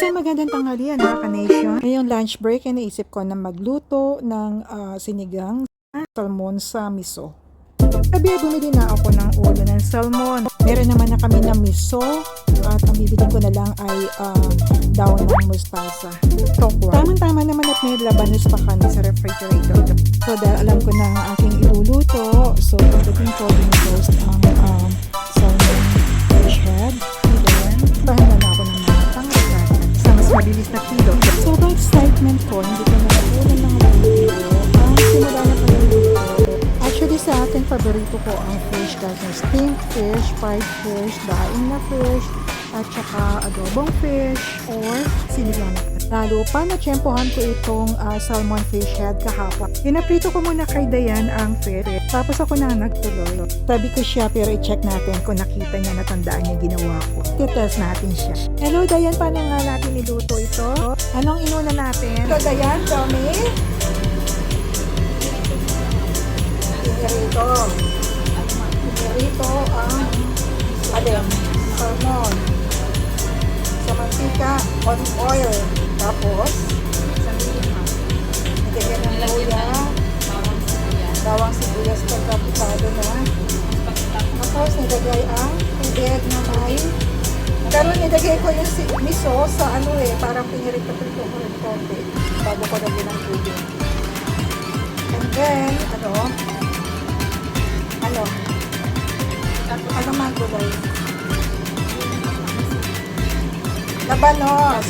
Isang magandang tanghalian mga ka-nation. Ngayong lunch break ay naisip ko na magluto ng sinigang salmon sa miso. Sabi bumili na ako ng ulo ng salmon. Meron naman na kami ng miso at ang bibilin ko na lang ay daon ng mustasa. Tokwa. Tama-tama naman at may labanos pa kami sa refrigerator. So dahil alam ko na ang aking iluluto, so pagdating ko dinipost ang salmon fish head. Then, bahala na ako ng mga pangalaman sa mas mabilis na kilo. So by excitement ko, hindi ko na nakunan ng video. Simula na pala luto. Actually sa akin, paborito ko ang fish kasi steamed fish, fried fish, daing na fish, at saka adobong fish or sinigang. Lalo pa natsyempohan ko itong salmon fish head kahapon. Pinaprito ko muna kay Dayan ang fish. Tapos ako na nagtuloy. Sabi ko siya pero i-check natin kung nakita niya, natandaan niya ginawa ko. I-test natin siya. Hello Dayan, paano nga natin niluto ito? Anong inuna natin? Ito Dayan, dami. Pinirito ang salmon sa mantika, olive oil, tapos nilagyan ng luya, bawang sibuyas pagkapitado na, tapos nilagay ang tubig na may pero nilagay ko yung miso sa parang pinirito-prito ko rin konti bago ko lagyan ng tubig. And then, ano mga gulay? Labanos.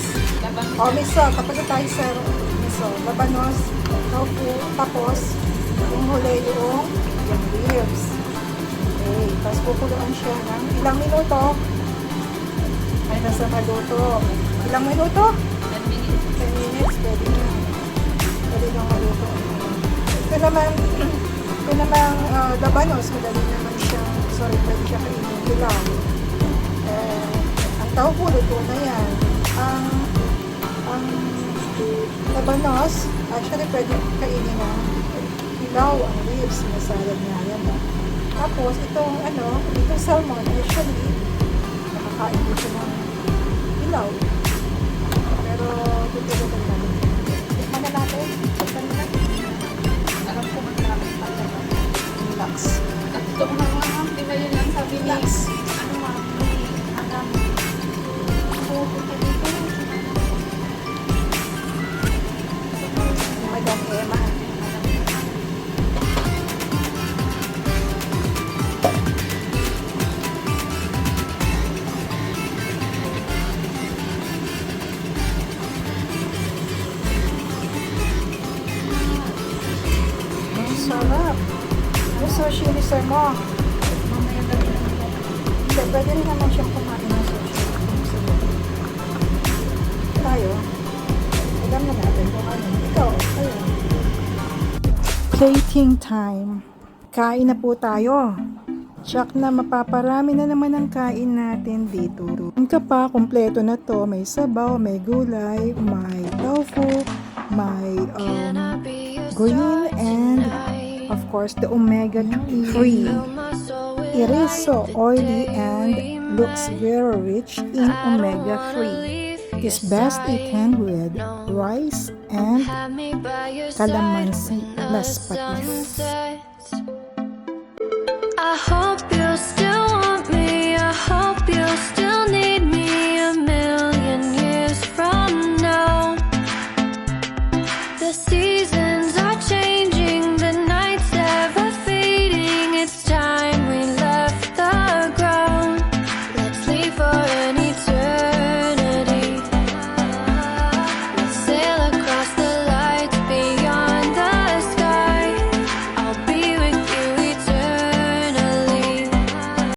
Miso. Kapag tayo sa miso. Labanos, tofu, tapos, yung huli yung leaves. Okay. Tapos pupuluan siya ng ilang minuto. Ay, nasa maluto. Ilang minuto? 10 minutes. 10 minutes. Pwede na. Pwede na maluto. Ito naman labanos, madali naman siya. Pwede siya kainin dilaw. Ang tofu, luto na yan. Ang labanos, actually pwede kainin na dilaw, ang leaves, masalad na yan. Tapos, itong salmon, actually, nakakain ko siya ng dilaw. Pero, dito natin. Tikman na natin. Tikman na natin. Alam ko magkakaroon tayo. Relax. Ito mga pinay lang sabi ni Madam Emma. Ang sarap. Sushi ni sir mo. Mamaya gabi naman po. Hindi, pwede rin naman siyang kumain ng sushi. Tayo. Alam na natin kung ano. Ikaw, ayun. Plating time. Kain na po tayo. Tsak na mapaparami na naman ang kain natin dito. Ang pa, kompleto na to. May sabaw, may gulay, may tofu, may green and of course, the omega-3. It is so oily and looks very rich in omega-3. It's best eaten with rice and calamansi plus patis. I hope you still want me. I hope you still